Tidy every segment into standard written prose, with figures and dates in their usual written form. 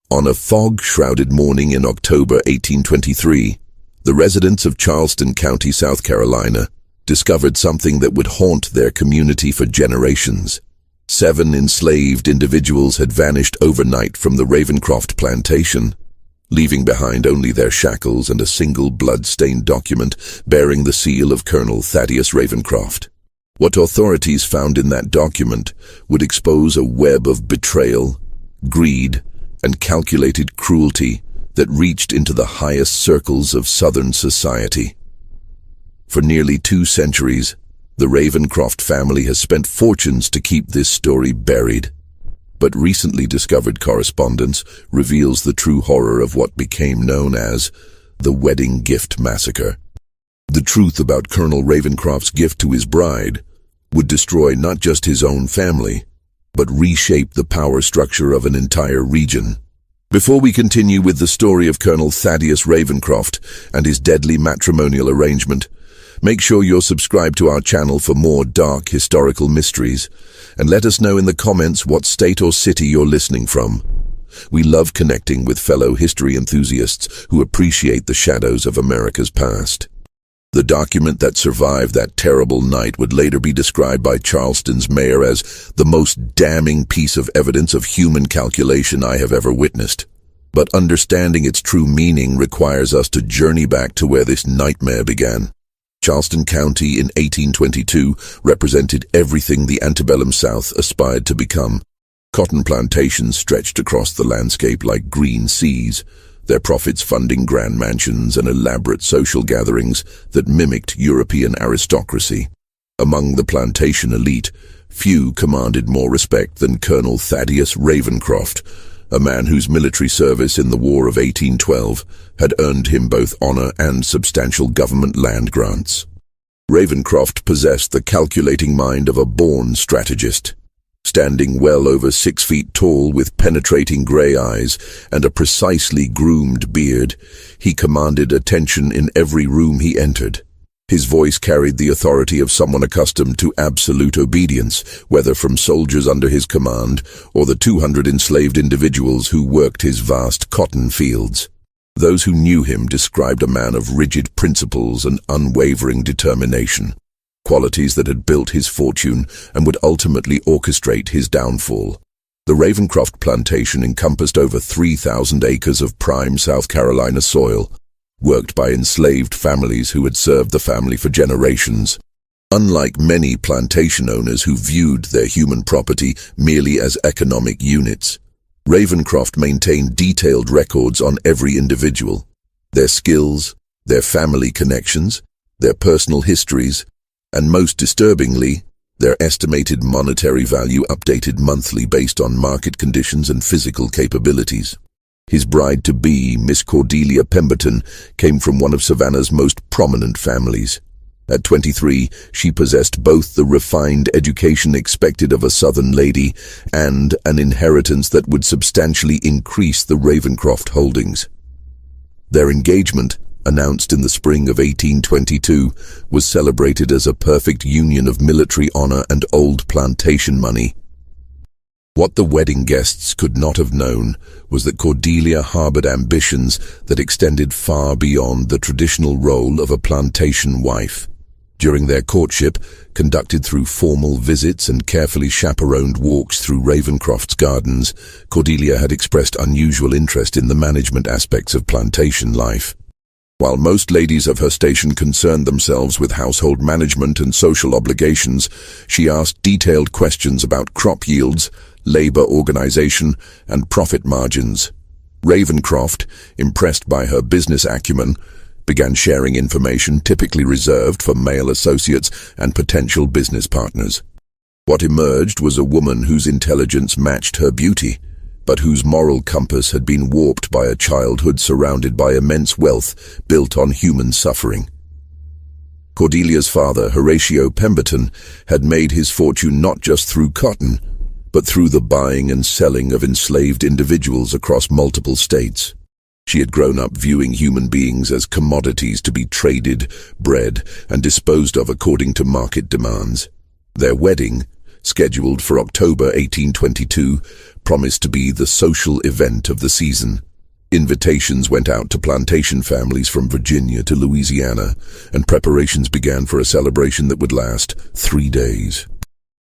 On a fog-shrouded morning in October 1823, the residents of Charleston County, South Carolina, discovered something that would haunt their community for generations. 7 enslaved individuals had vanished overnight from the Ravencroft plantation, leaving behind only their shackles and a single blood-stained document bearing the seal of Colonel Thaddeus Ravencroft. What authorities found in that document would expose a web of betrayal, greed, and calculated cruelty that reached into the highest circles of Southern society. For nearly 2 centuries, the Ravencroft family has spent fortunes to keep this story buried. But recently discovered correspondence reveals the true horror of what became known as the Wedding Gift Massacre. The truth about Colonel Ravencroft's gift to his bride would destroy not just his own family, but reshape the power structure of an entire region. Before we continue with the story of Colonel Thaddeus Ravencroft and his deadly matrimonial arrangement, make sure you're subscribed to our channel for more dark historical mysteries, and let us know in the comments what state or city you're listening from. We love connecting with fellow history enthusiasts who appreciate the shadows of America's past. The document that survived that terrible night would later be described by Charleston's mayor as the most damning piece of evidence of human calculation I have ever witnessed. But understanding its true meaning requires us to journey back to where this nightmare began. Charleston County in 1822 represented everything the antebellum South aspired to become. Cotton plantations stretched across the landscape like green seas, their profits funding grand mansions and elaborate social gatherings that mimicked European aristocracy. Among the plantation elite, few commanded more respect than Colonel Thaddeus Ravencroft, a man whose military service in the War of 1812 had earned him both honor and substantial government land grants. Ravencroft possessed the calculating mind of a born strategist. Standing well over 6 feet tall with penetrating gray eyes and a precisely groomed beard, he commanded attention in every room he entered. His voice carried the authority of someone accustomed to absolute obedience, whether from soldiers under his command or the 200 enslaved individuals who worked his vast cotton fields. Those who knew him described a man of rigid principles and unwavering determination, qualities that had built his fortune and would ultimately orchestrate his downfall. The Ravencroft plantation encompassed over 3,000 acres of prime South Carolina soil, worked by enslaved families who had served the family for generations. Unlike many plantation owners who viewed their human property merely as economic units, Ravencroft maintained detailed records on every individual, their skills, their family connections, their personal histories, and most disturbingly, their estimated monetary value updated monthly based on market conditions and physical capabilities. His bride-to-be, Miss Cordelia Pemberton, came from one of Savannah's most prominent families. At 23, she possessed both the refined education expected of a Southern lady and an inheritance that would substantially increase the Ravencroft holdings. Their engagement, announced in the spring of 1822, was celebrated as a perfect union of military honor and old plantation money. What the wedding guests could not have known was that Cordelia harbored ambitions that extended far beyond the traditional role of a plantation wife. During their courtship, conducted through formal visits and carefully chaperoned walks through Ravencroft's gardens, Cordelia had expressed unusual interest in the management aspects of plantation life. While most ladies of her station concerned themselves with household management and social obligations, she asked detailed questions about crop yields, labor organization, and profit margins. Ravencroft, impressed by her business acumen, began sharing information typically reserved for male associates and potential business partners. What emerged was a woman whose intelligence matched her beauty, but whose moral compass had been warped by a childhood surrounded by immense wealth built on human suffering. Cordelia's father, Horatio Pemberton, had made his fortune not just through cotton, but through the buying and selling of enslaved individuals across multiple states. She had grown up viewing human beings as commodities to be traded, bred, and disposed of according to market demands. Their wedding, scheduled for October 1822, promised to be the social event of the season. Invitations went out to plantation families from Virginia to Louisiana, and preparations began for a celebration that would last 3 days.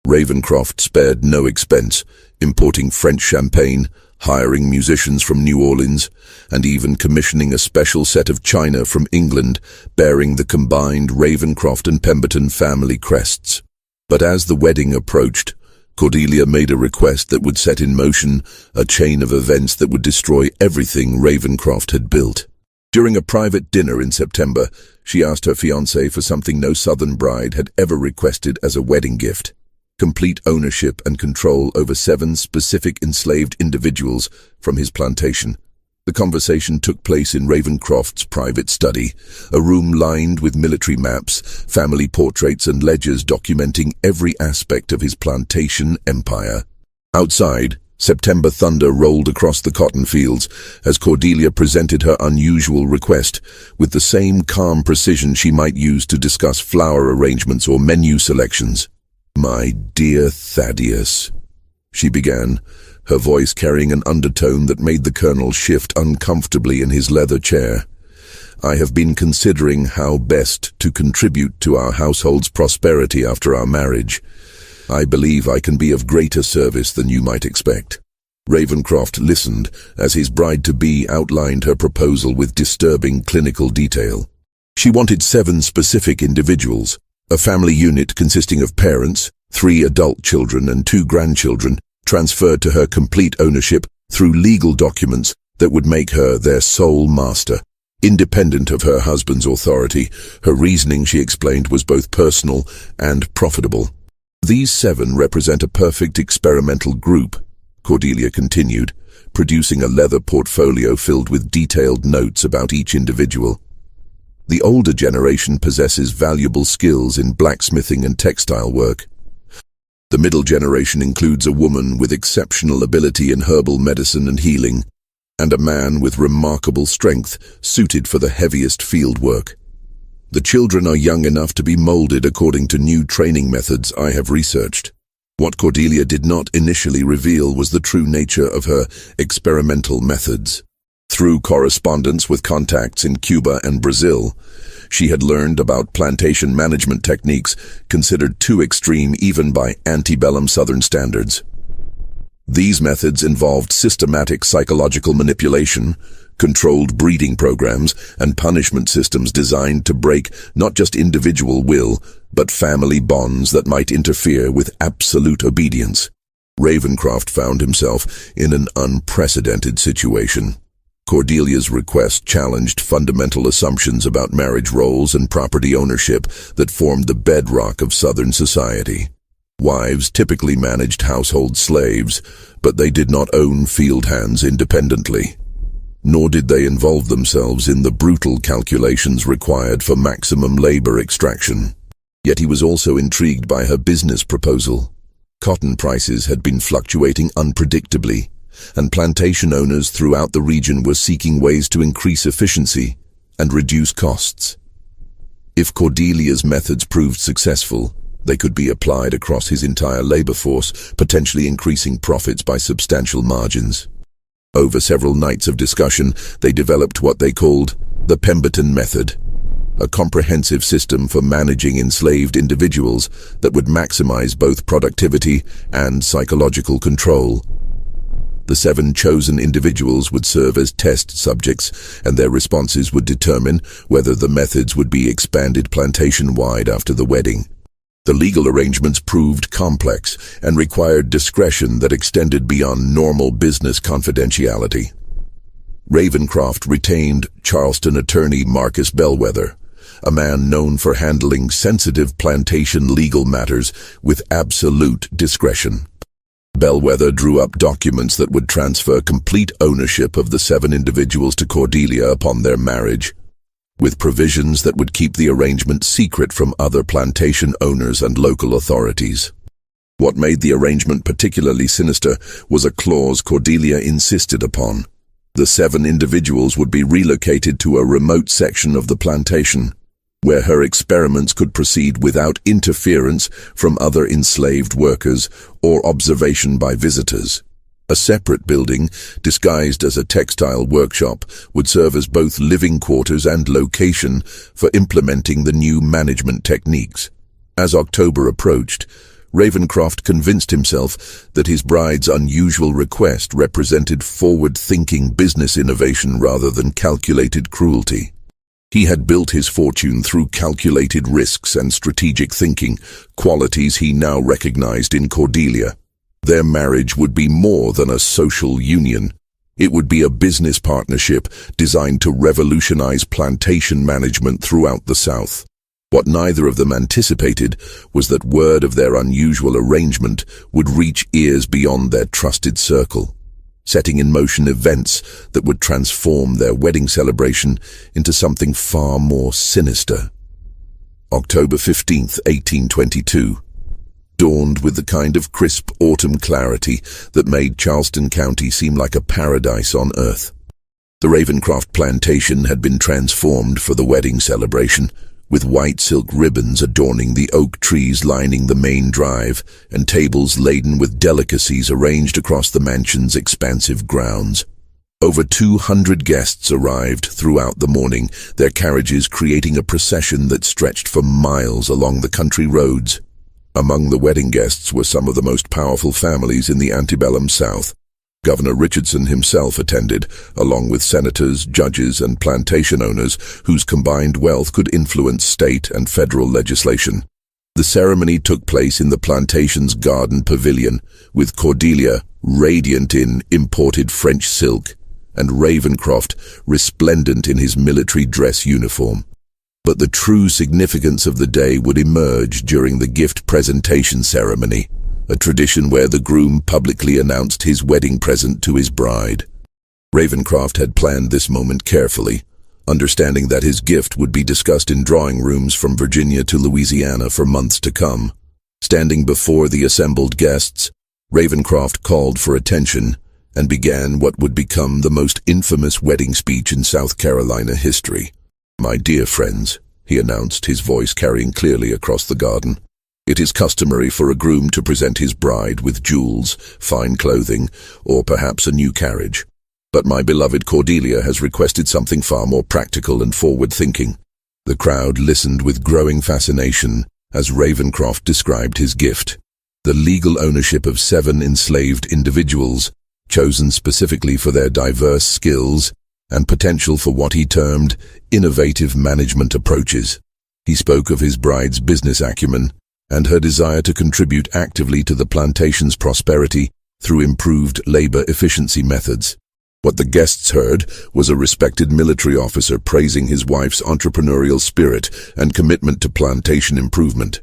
Ravencroft spared no expense, importing French champagne, hiring musicians from New Orleans, and even commissioning a special set of china from England bearing the combined Ravencroft and Pemberton family crests. But as the wedding approached, Cordelia made a request that would set in motion a chain of events that would destroy everything Ravencroft had built. During a private dinner in September, she asked her fiancé for something no Southern bride had ever requested as a wedding gift: complete ownership and control over 7 specific enslaved individuals from his plantation. The conversation took place in Ravencroft's private study, a room lined with military maps, family portraits, and ledgers documenting every aspect of his plantation empire. Outside, September thunder rolled across the cotton fields as Cordelia presented her unusual request with the same calm precision she might use to discuss flower arrangements or menu selections. "My dear Thaddeus," she began, her voice carrying an undertone that made the colonel shift uncomfortably in his leather chair. "I have been considering how best to contribute to our household's prosperity after our marriage. I believe I can be of greater service than you might expect." Ravencroft listened as his bride-to-be outlined her proposal with disturbing clinical detail. She wanted 7 specific individuals, a family unit consisting of parents, 3 adult children and 2 grandchildren, transferred to her complete ownership through legal documents that would make her their sole master. Independent of her husband's authority, her reasoning, she explained, was both personal and profitable. "These 7 represent a perfect experimental group," Cordelia continued, producing a leather portfolio filled with detailed notes about each individual. "The older generation possesses valuable skills in blacksmithing and textile work. The middle generation includes a woman with exceptional ability in herbal medicine and healing, and a man with remarkable strength suited for the heaviest field work. The children are young enough to be molded according to new training methods I have researched." What Cordelia did not initially reveal was the true nature of her experimental methods. Through correspondence with contacts in Cuba and Brazil, she had learned about plantation management techniques considered too extreme even by antebellum Southern standards. These methods involved systematic psychological manipulation, controlled breeding programs, and punishment systems designed to break not just individual will, but family bonds that might interfere with absolute obedience. Ravencroft found himself in an unprecedented situation. Cordelia's request challenged fundamental assumptions about marriage roles and property ownership that formed the bedrock of Southern society. Wives typically managed household slaves, but they did not own field hands independently. Nor did they involve themselves in the brutal calculations required for maximum labor extraction. Yet he was also intrigued by her business proposal. Cotton prices had been fluctuating unpredictably, and plantation owners throughout the region were seeking ways to increase efficiency and reduce costs. If Cordelia's methods proved successful, they could be applied across his entire labor force, potentially increasing profits by substantial margins. Over several nights of discussion, they developed what they called the Pemberton Method, a comprehensive system for managing enslaved individuals that would maximize both productivity and psychological control. The 7 chosen individuals would serve as test subjects, and their responses would determine whether the methods would be expanded plantation-wide after the wedding. The legal arrangements proved complex and required discretion that extended beyond normal business confidentiality. Ravencroft retained Charleston attorney Marcus Bellwether, a man known for handling sensitive plantation legal matters with absolute discretion. Bellwether drew up documents that would transfer complete ownership of the 7 individuals to Cordelia upon their marriage, with provisions that would keep the arrangement secret from other plantation owners and local authorities. What made the arrangement particularly sinister was a clause Cordelia insisted upon. The 7 individuals would be relocated to a remote section of the plantation. where her experiments could proceed without interference from other enslaved workers or observation by visitors. A separate building, disguised as a textile workshop, would serve as both living quarters and location for implementing the new management techniques. As October approached, Ravencroft convinced himself that his bride's unusual request represented forward-thinking business innovation rather than calculated cruelty. He had built his fortune through calculated risks and strategic thinking, qualities he now recognized in Cordelia. Their marriage would be more than a social union. It would be a business partnership designed to revolutionize plantation management throughout the South. What neither of them anticipated was that word of their unusual arrangement would reach ears beyond their trusted circle, setting in motion events that would transform their wedding celebration into something far more sinister. October 15th, 1822. Dawned with the kind of crisp autumn clarity that made Charleston County seem like a paradise on earth. The Ravencroft plantation had been transformed for the wedding celebration, with white silk ribbons adorning the oak trees lining the main drive and tables laden with delicacies arranged across the mansion's expansive grounds. Over 200 guests arrived throughout the morning, their carriages creating a procession that stretched for miles along the country roads. Among the wedding guests were some of the most powerful families in the antebellum South. Governor Richardson himself attended, along with senators, judges, and plantation owners whose combined wealth could influence state and federal legislation. The ceremony took place in the plantation's garden pavilion, with Cordelia radiant in imported French silk, and Ravencroft resplendent in his military dress uniform. But the true significance of the day would emerge during the gift presentation ceremony, a tradition where the groom publicly announced his wedding present to his bride. Ravencroft had planned this moment carefully, understanding that his gift would be discussed in drawing rooms from Virginia to Louisiana for months to come. Standing before the assembled guests, Ravencroft called for attention and began what would become the most infamous wedding speech in South Carolina history. "My dear friends," he announced, his voice carrying clearly across the garden, "it is customary for a groom to present his bride with jewels, fine clothing, or perhaps a new carriage. But my beloved Cordelia has requested something far more practical and forward-thinking." The crowd listened with growing fascination as Ravencroft described his gift: the legal ownership of 7 enslaved individuals, chosen specifically for their diverse skills and potential for what he termed innovative management approaches. He spoke of his bride's business acumen and her desire to contribute actively to the plantation's prosperity through improved labor efficiency methods. What the guests heard was a respected military officer praising his wife's entrepreneurial spirit and commitment to plantation improvement.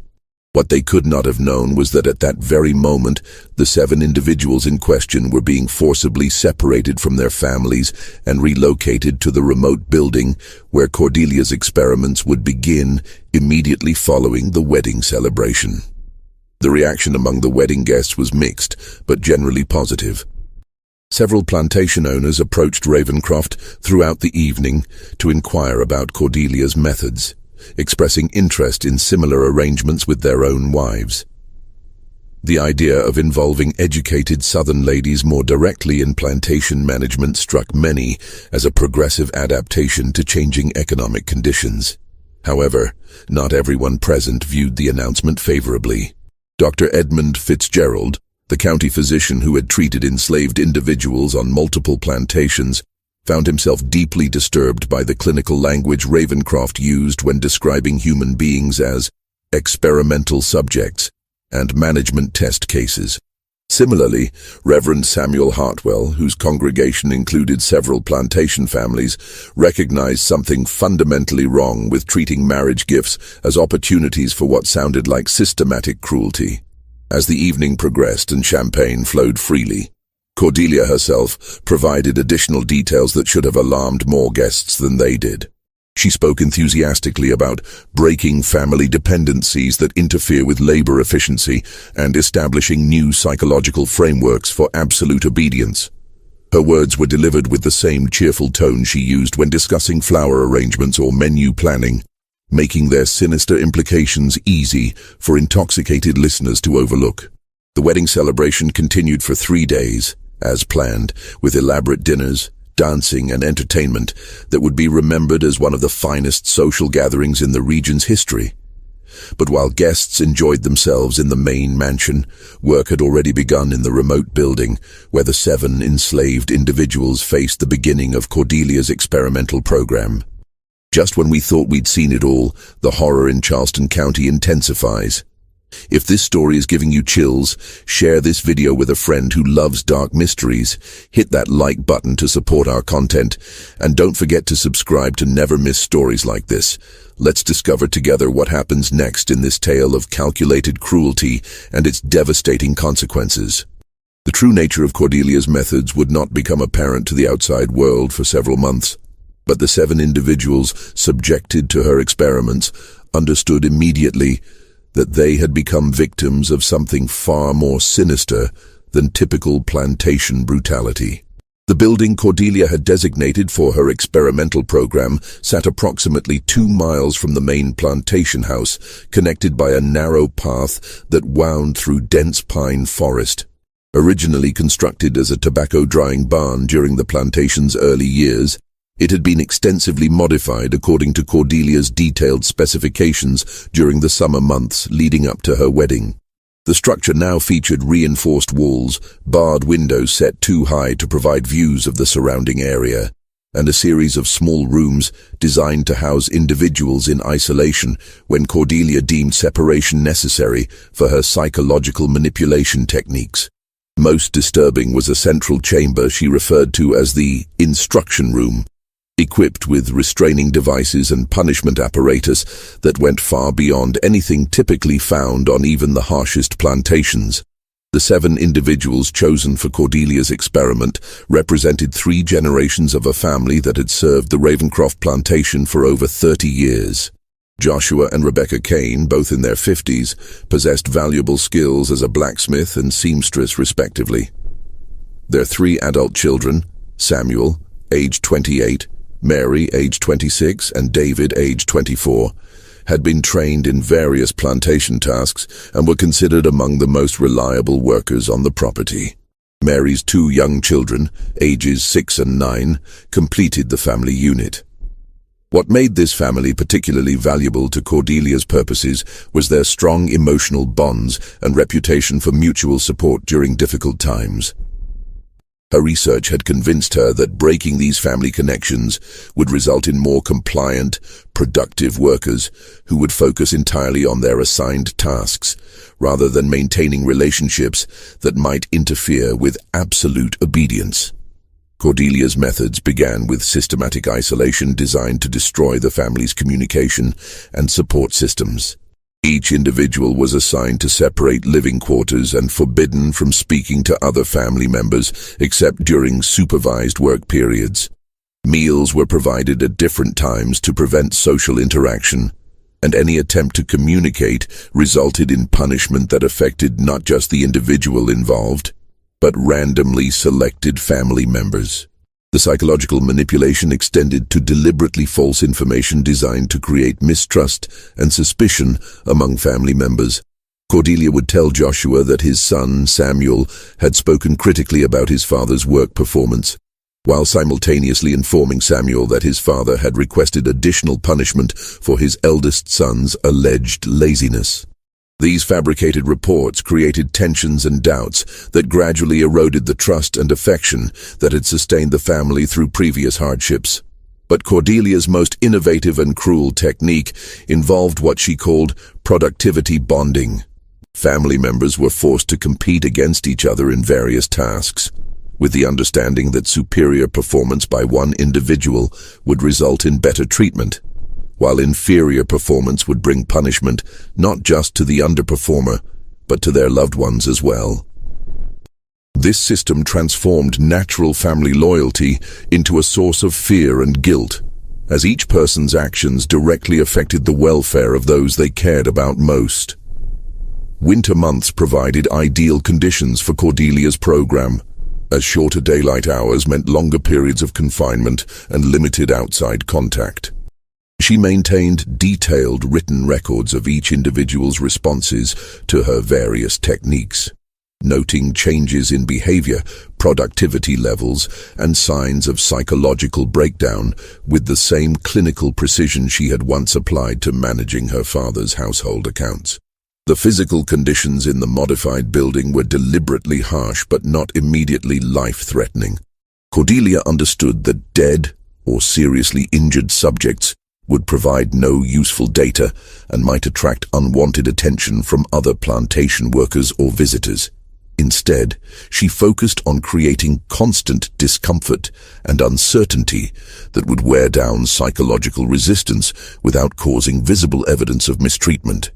What they could not have known was that at that very moment, the 7 individuals in question were being forcibly separated from their families and relocated to the remote building where Cordelia's experiments would begin immediately following the wedding celebration. The reaction among the wedding guests was mixed, but generally positive. Several plantation owners approached Ravencroft throughout the evening to inquire about Cordelia's methods, expressing interest in similar arrangements with their own wives. The idea of involving educated Southern ladies more directly in plantation management struck many as a progressive adaptation to changing economic conditions. However, not everyone present viewed the announcement favorably. Dr. Edmund Fitzgerald, the county physician who had treated enslaved individuals on multiple plantations, found himself deeply disturbed by the clinical language Ravencroft used when describing human beings as experimental subjects and management test cases. Similarly, Reverend Samuel Hartwell, whose congregation included several plantation families, recognized something fundamentally wrong with treating marriage gifts as opportunities for what sounded like systematic cruelty. As the evening progressed and champagne flowed freely, Cordelia herself provided additional details that should have alarmed more guests than they did. She spoke enthusiastically about breaking family dependencies that interfere with labor efficiency and establishing new psychological frameworks for absolute obedience. Her words were delivered with the same cheerful tone she used when discussing flower arrangements or menu planning, making their sinister implications easy for intoxicated listeners to overlook. The wedding celebration continued for 3 days, as planned, with elaborate dinners, dancing and entertainment that would be remembered as one of the finest social gatherings in the region's history. But while guests enjoyed themselves in the main mansion, work had already begun in the remote building where the 7 enslaved individuals faced the beginning of Cordelia's experimental program. Just when we thought we'd seen it all, the horror in Charleston County intensifies. If this story is giving you chills, share this video with a friend who loves dark mysteries, hit that like button to support our content, and don't forget to subscribe to never miss stories like this. Let's discover together what happens next in this tale of calculated cruelty and its devastating consequences. The true nature of Cordelia's methods would not become apparent to the outside world for several months, but the 7 individuals subjected to her experiments understood immediately that they had become victims of something far more sinister than typical plantation brutality. The building Cordelia had designated for her experimental program sat approximately 2 miles from the main plantation house, connected by a narrow path that wound through dense pine forest. Originally constructed as a tobacco drying barn during the plantation's early years, it had been extensively modified according to Cordelia's detailed specifications during the summer months leading up to her wedding. The structure now featured reinforced walls, barred windows set too high to provide views of the surrounding area, and a series of small rooms designed to house individuals in isolation when Cordelia deemed separation necessary for her psychological manipulation techniques. Most disturbing was a central chamber she referred to as the instruction room, equipped with restraining devices and punishment apparatus that went far beyond anything typically found on even the harshest plantations. The 7 individuals chosen for Cordelia's experiment represented 3 generations of a family that had served the Ravencroft plantation for over 30 years. Joshua and Rebecca Kane, both in their 50s, possessed valuable skills as a blacksmith and seamstress respectively. Their 3 adult children, Samuel, age 28, Mary, age 26, and David, age 24, had been trained in various plantation tasks and were considered among the most reliable workers on the property. Mary's 2 young children, ages 6 and 9, completed the family unit. What made this family particularly valuable to Cordelia's purposes was their strong emotional bonds and reputation for mutual support during difficult times. Her research had convinced her that breaking these family connections would result in more compliant, productive workers who would focus entirely on their assigned tasks, rather than maintaining relationships that might interfere with absolute obedience. Cordelia's methods began with systematic isolation designed to destroy the family's communication and support systems. Each individual was assigned to separate living quarters and forbidden from speaking to other family members except during supervised work periods. Meals were provided at different times to prevent social interaction, and any attempt to communicate resulted in punishment that affected not just the individual involved, but randomly selected family members. The psychological manipulation extended to deliberately false information designed to create mistrust and suspicion among family members. Cordelia would tell Joshua that his son, Samuel, had spoken critically about his father's work performance, while simultaneously informing Samuel that his father had requested additional punishment for his eldest son's alleged laziness. These fabricated reports created tensions and doubts that gradually eroded the trust and affection that had sustained the family through previous hardships. But Cordelia's most innovative and cruel technique involved what she called productivity bonding. Family members were forced to compete against each other in various tasks, with the understanding that superior performance by one individual would result in better treatment, while inferior performance would bring punishment not just to the underperformer, but to their loved ones as well. This system transformed natural family loyalty into a source of fear and guilt, as each person's actions directly affected the welfare of those they cared about most. Winter months provided ideal conditions for Cordelia's program, as shorter daylight hours meant longer periods of confinement and limited outside contact. She maintained detailed written records of each individual's responses to her various techniques, noting changes in behavior, productivity levels, and signs of psychological breakdown with the same clinical precision she had once applied to managing her father's household accounts. The physical conditions in the modified building were deliberately harsh but not immediately life-threatening. Cordelia understood that dead or seriously injured subjects would provide no useful data and might attract unwanted attention from other plantation workers or visitors. Instead, she focused on creating constant discomfort and uncertainty that would wear down psychological resistance without causing visible evidence of mistreatment.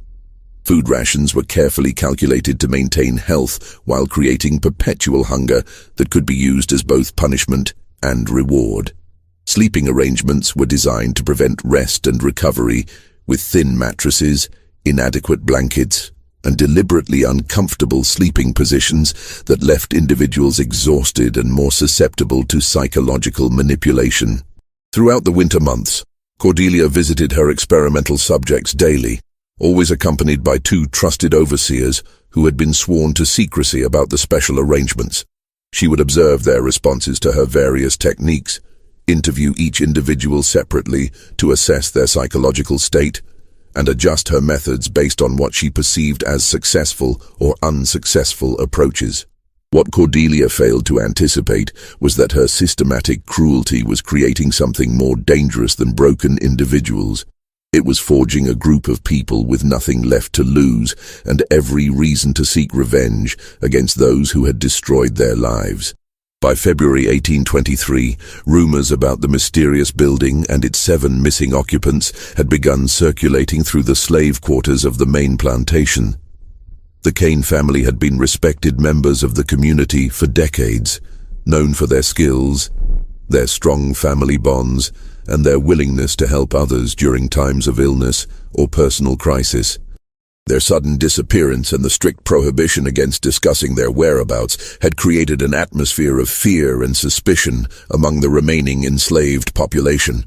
Food rations were carefully calculated to maintain health while creating perpetual hunger that could be used as both punishment and reward. Sleeping arrangements were designed to prevent rest and recovery, with thin mattresses, inadequate blankets, and deliberately uncomfortable sleeping positions that left individuals exhausted and more susceptible to psychological manipulation. Throughout the winter months, Cordelia visited her experimental subjects daily, always accompanied by 2 trusted overseers who had been sworn to secrecy about the special arrangements. She would observe their responses to her various techniques, interview each individual separately to assess their psychological state, and adjust her methods based on what she perceived as successful or unsuccessful approaches. What Cordelia failed to anticipate was that her systematic cruelty was creating something more dangerous than broken individuals. It was forging a group of people with nothing left to lose and every reason to seek revenge against those who had destroyed their lives. By February 1823, rumors about the mysterious building and its 7 missing occupants had begun circulating through the slave quarters of the main plantation. The Kane family had been respected members of the community for decades, known for their skills, their strong family bonds, and their willingness to help others during times of illness or personal crisis. Their sudden disappearance and the strict prohibition against discussing their whereabouts had created an atmosphere of fear and suspicion among the remaining enslaved population.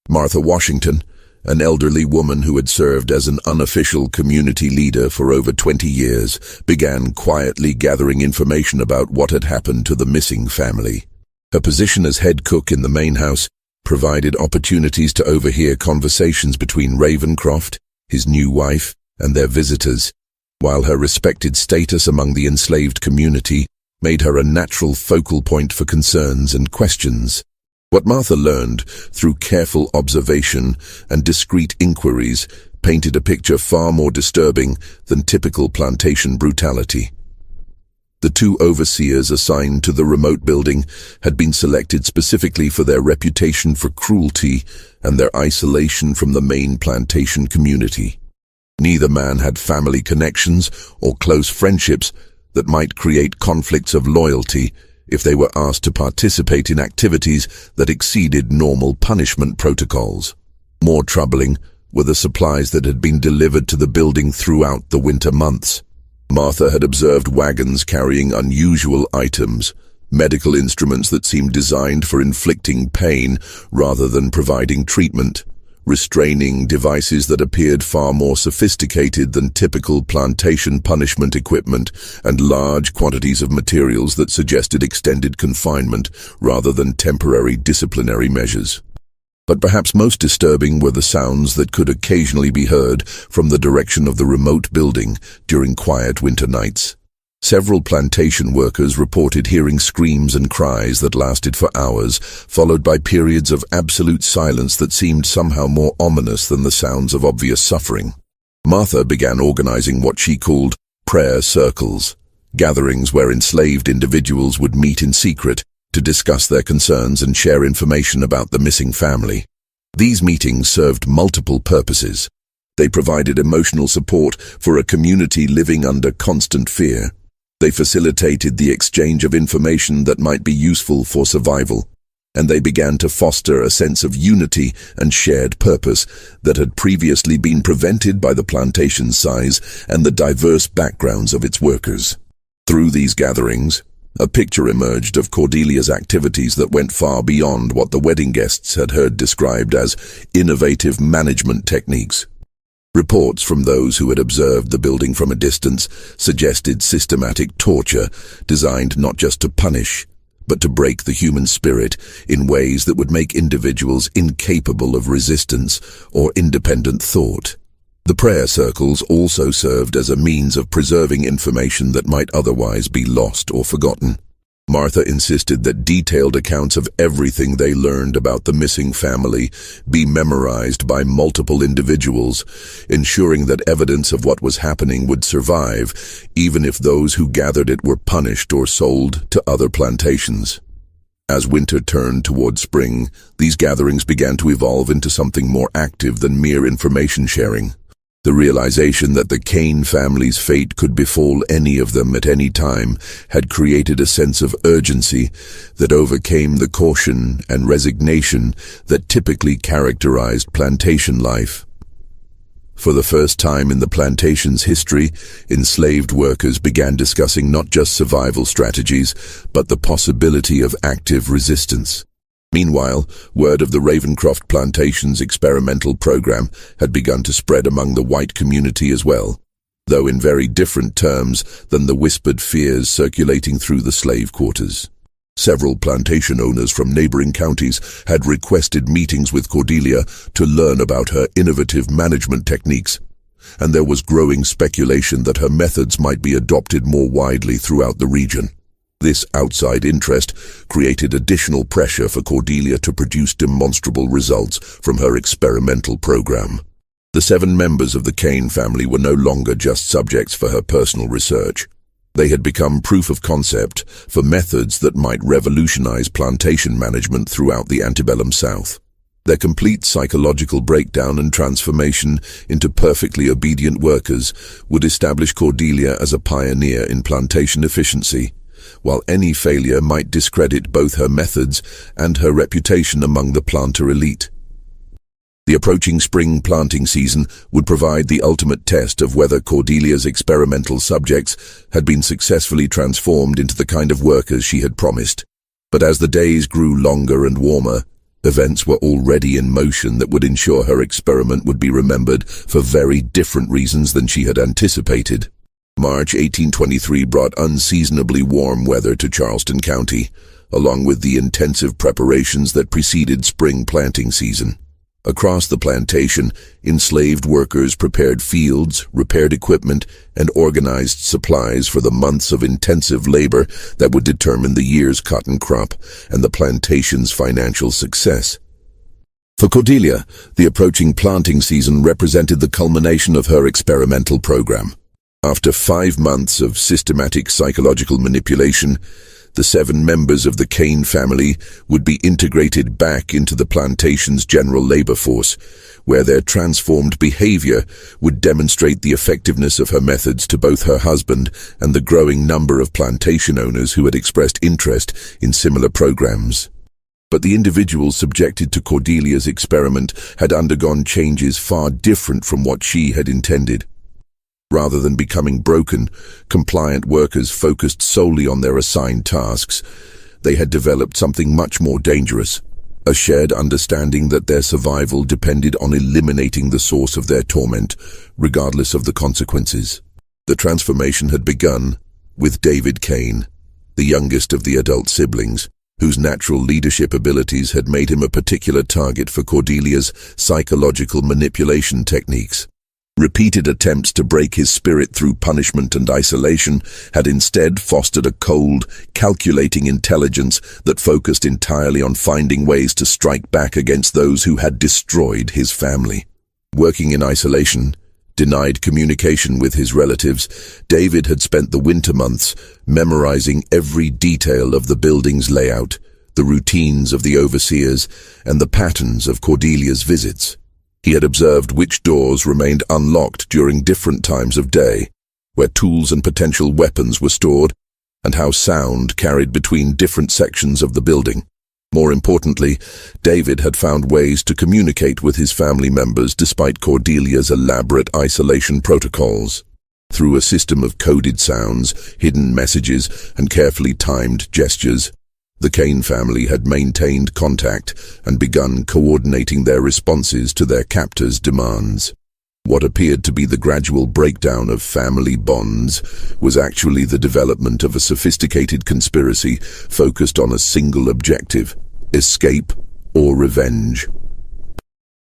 Martha Washington, an elderly woman who had served as an unofficial community leader for over 20 years, began quietly gathering information about what had happened to the missing family. Her position as head cook in the main house provided opportunities to overhear conversations between Ravencroft, his new wife, and their visitors, while her respected status among the enslaved community made her a natural focal point for concerns and questions. What Martha learned through careful observation and discreet inquiries painted a picture far more disturbing than typical plantation brutality. The 2 overseers assigned to the remote building had been selected specifically for their reputation for cruelty and their isolation from the main plantation community. Neither man had family connections or close friendships that might create conflicts of loyalty if they were asked to participate in activities that exceeded normal punishment protocols. More troubling were the supplies that had been delivered to the building throughout the winter months. Martha had observed wagons carrying unusual items, medical instruments that seemed designed for inflicting pain rather than providing treatment, restraining devices that appeared far more sophisticated than typical plantation punishment equipment, and large quantities of materials that suggested extended confinement rather than temporary disciplinary measures. But perhaps most disturbing were the sounds that could occasionally be heard from the direction of the remote building during quiet winter nights. Several plantation workers reported hearing screams and cries that lasted for hours, followed by periods of absolute silence that seemed somehow more ominous than the sounds of obvious suffering. Martha began organizing what she called prayer circles, gatherings where enslaved individuals would meet in secret to discuss their concerns and share information about the missing family. These meetings served multiple purposes. They provided emotional support for a community living under constant fear. They facilitated the exchange of information that might be useful for survival, and they began to foster a sense of unity and shared purpose that had previously been prevented by the plantation's size and the diverse backgrounds of its workers. Through these gatherings, A picture emerged of Cordelia's activities that went far beyond what the wedding guests had heard described as innovative management techniques. Reports from those who had observed the building from a distance suggested systematic torture designed not just to punish, but to break the human spirit in ways that would make individuals incapable of resistance or independent thought. The prayer circles also served as a means of preserving information that might otherwise be lost or forgotten. Martha insisted that detailed accounts of everything they learned about the missing family be memorized by multiple individuals, ensuring that evidence of what was happening would survive, even if those who gathered it were punished or sold to other plantations. As winter turned toward spring, these gatherings began to evolve into something more active than mere information sharing. The realization that the Kane family's fate could befall any of them at any time had created a sense of urgency that overcame the caution and resignation that typically characterized plantation life. For the first time in the plantation's history, enslaved workers began discussing not just survival strategies, but the possibility of active resistance. Meanwhile, word of the Ravencroft plantation's experimental program had begun to spread among the white community as well, though in very different terms than the whispered fears circulating through the slave quarters. Several plantation owners from neighboring counties had requested meetings with Cordelia to learn about her innovative management techniques, and there was growing speculation that her methods might be adopted more widely throughout the region. This outside interest created additional pressure for Cordelia to produce demonstrable results from her experimental program. The 7 members of the Kane family were no longer just subjects for her personal research. They had become proof of concept for methods that might revolutionize plantation management throughout the antebellum South. Their complete psychological breakdown and transformation into perfectly obedient workers would establish Cordelia as a pioneer in plantation efficiency, while any failure might discredit both her methods and her reputation among the planter elite. The approaching spring planting season would provide the ultimate test of whether Cordelia's experimental subjects had been successfully transformed into the kind of workers she had promised. But as the days grew longer and warmer, events were already in motion that would ensure her experiment would be remembered for very different reasons than she had anticipated. March 1823 brought unseasonably warm weather to Charleston County, along with the intensive preparations that preceded spring planting season. Across the plantation, enslaved workers prepared fields, repaired equipment, and organized supplies for the months of intensive labor that would determine the year's cotton crop and the plantation's financial success. For Cordelia, the approaching planting season represented the culmination of her experimental program. After 5 months of systematic psychological manipulation, the 7 members of the Kane family would be integrated back into the plantation's general labor force, where their transformed behavior would demonstrate the effectiveness of her methods to both her husband and the growing number of plantation owners who had expressed interest in similar programs. But the individuals subjected to Cordelia's experiment had undergone changes far different from what she had intended. Rather than becoming broken, compliant workers focused solely on their assigned tasks, they had developed something much more dangerous, a shared understanding that their survival depended on eliminating the source of their torment, regardless of the consequences. The transformation had begun with David Kane, the youngest of the adult siblings, whose natural leadership abilities had made him a particular target for Cordelia's psychological manipulation techniques. Repeated attempts to break his spirit through punishment and isolation had instead fostered a cold, calculating intelligence that focused entirely on finding ways to strike back against those who had destroyed his family. Working in isolation, denied communication with his relatives, David had spent the winter months memorizing every detail of the building's layout, the routines of the overseers, and the patterns of Cordelia's visits. He had observed which doors remained unlocked during different times of day, where tools and potential weapons were stored, and how sound carried between different sections of the building. More importantly, David had found ways to communicate with his family members despite Cordelia's elaborate isolation protocols. Through a system of coded sounds, hidden messages, and carefully timed gestures, the Kane family had maintained contact and begun coordinating their responses to their captors' demands. What appeared to be the gradual breakdown of family bonds was actually the development of a sophisticated conspiracy focused on a single objective: escape or revenge.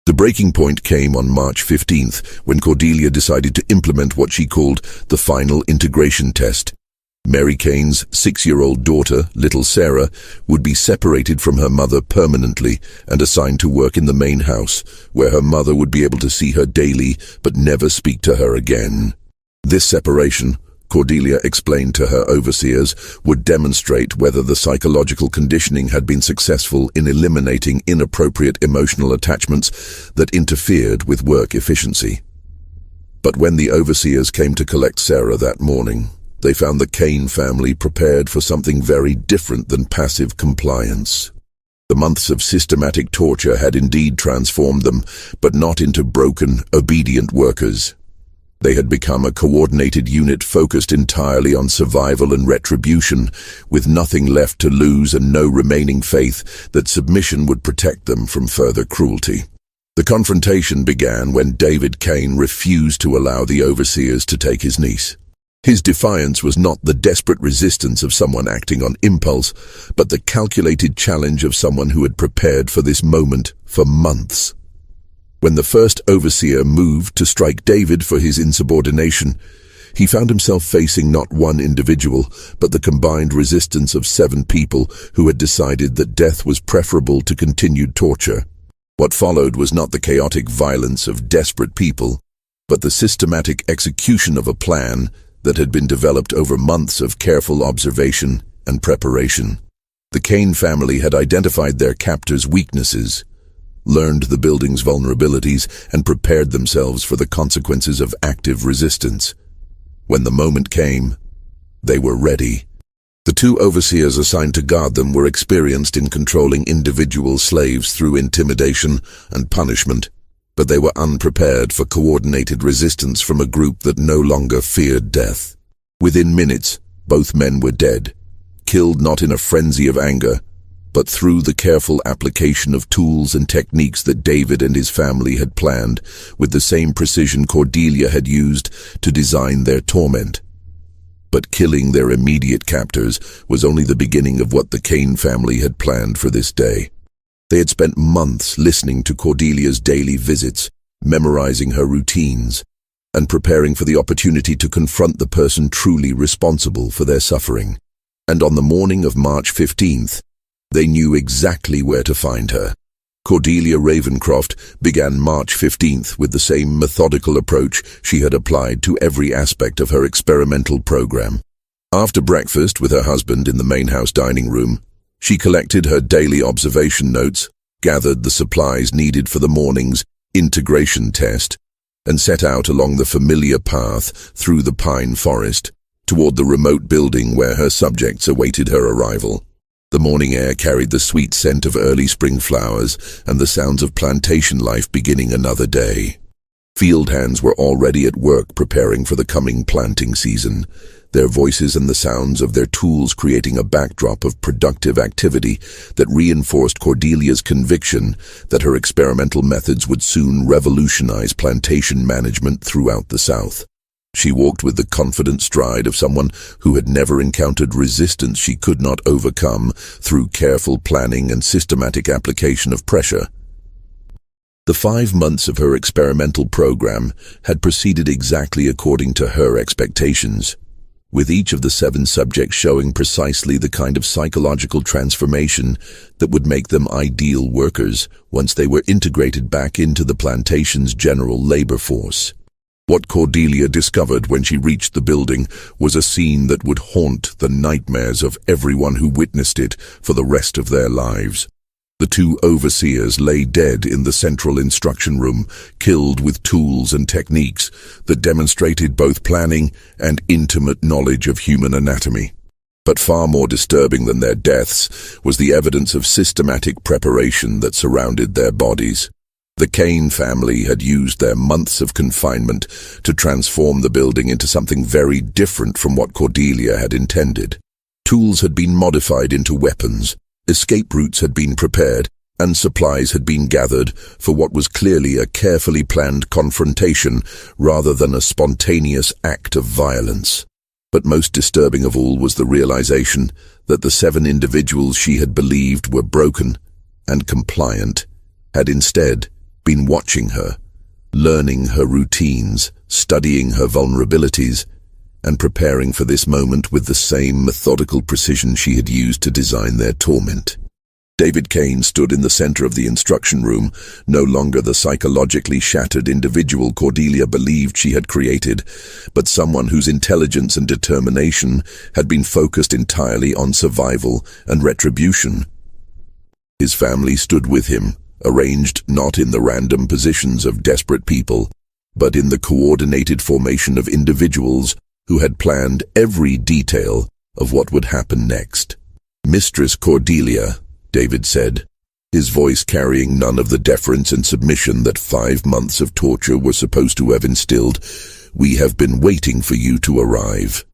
The breaking point came on March 15th, when Cordelia decided to implement what she called the final integration test. Mary Kane's 6-year-old daughter, little Sarah, would be separated from her mother permanently and assigned to work in the main house, where her mother would be able to see her daily but never speak to her again. This separation, Cordelia explained to her overseers, would demonstrate whether the psychological conditioning had been successful in eliminating inappropriate emotional attachments that interfered with work efficiency. But when the overseers came to collect Sarah that morning, they found the Kane family prepared for something very different than passive compliance. The months of systematic torture had indeed transformed them, but not into broken, obedient workers. They had become a coordinated unit focused entirely on survival and retribution, with nothing left to lose and no remaining faith that submission would protect them from further cruelty. The confrontation began when David Kane refused to allow the overseers to take his niece. His defiance was not the desperate resistance of someone acting on impulse, but the calculated challenge of someone who had prepared for this moment for months. When the first overseer moved to strike David for his insubordination, he found himself facing not one individual, but the combined resistance of 7 people who had decided that death was preferable to continued torture. What followed was not the chaotic violence of desperate people, but the systematic execution of a plan that had been developed over months of careful observation and preparation. The Kane family had identified their captors' weaknesses, learned the building's vulnerabilities, and prepared themselves for the consequences of active resistance. When the moment came, they were ready. The 2 overseers assigned to guard them were experienced in controlling individual slaves through intimidation and punishment, but they were unprepared for coordinated resistance from a group that no longer feared death. Within minutes, both men were dead, killed not in a frenzy of anger, but through the careful application of tools and techniques that David and his family had planned, with the same precision Cordelia had used to design their torment. But killing their immediate captors was only the beginning of what the Kane family had planned for this day. They had spent months listening to Cordelia's daily visits, memorizing her routines, and preparing for the opportunity to confront the person truly responsible for their suffering. And on the morning of March 15th, they knew exactly where to find her. Cordelia Ravencroft began March 15th with the same methodical approach she had applied to every aspect of her experimental program. After breakfast with her husband in the main house dining room, she collected her daily observation notes, gathered the supplies needed for the morning's integration test, and set out along the familiar path through the pine forest toward the remote building where her subjects awaited her arrival. The morning air carried the sweet scent of early spring flowers and the sounds of plantation life beginning another day. Field hands were already at work preparing for the coming planting season, their voices and the sounds of their tools creating a backdrop of productive activity that reinforced Cordelia's conviction that her experimental methods would soon revolutionize plantation management throughout the South. She walked with the confident stride of someone who had never encountered resistance she could not overcome through careful planning and systematic application of pressure. The 5 months of her experimental program had proceeded exactly according to her expectations, with each of the 7 subjects showing precisely the kind of psychological transformation that would make them ideal workers once they were integrated back into the plantation's general labor force. What Cordelia discovered when she reached the building was a scene that would haunt the nightmares of everyone who witnessed it for the rest of their lives. The 2 overseers lay dead in the central instruction room, killed with tools and techniques that demonstrated both planning and intimate knowledge of human anatomy. But far more disturbing than their deaths was the evidence of systematic preparation that surrounded their bodies. The Kane family had used their months of confinement to transform the building into something very different from what Cordelia had intended. Tools had been modified into weapons, escape routes had been prepared, and supplies had been gathered for what was clearly a carefully planned confrontation rather than a spontaneous act of violence. But most disturbing of all was the realization that the 7 individuals she had believed were broken and compliant had instead been watching her, learning her routines, studying her vulnerabilities, and preparing for this moment with the same methodical precision she had used to design their torment. David Kane stood in the center of the instruction room, no longer the psychologically shattered individual Cordelia believed she had created, but someone whose intelligence and determination had been focused entirely on survival and retribution. His family stood with him, arranged not in the random positions of desperate people, but in the coordinated formation of individuals who had planned every detail of what would happen next. "Mistress Cordelia," David said, his voice carrying none of the deference and submission that 5 months of torture were supposed to have instilled, "we have been waiting for you to arrive.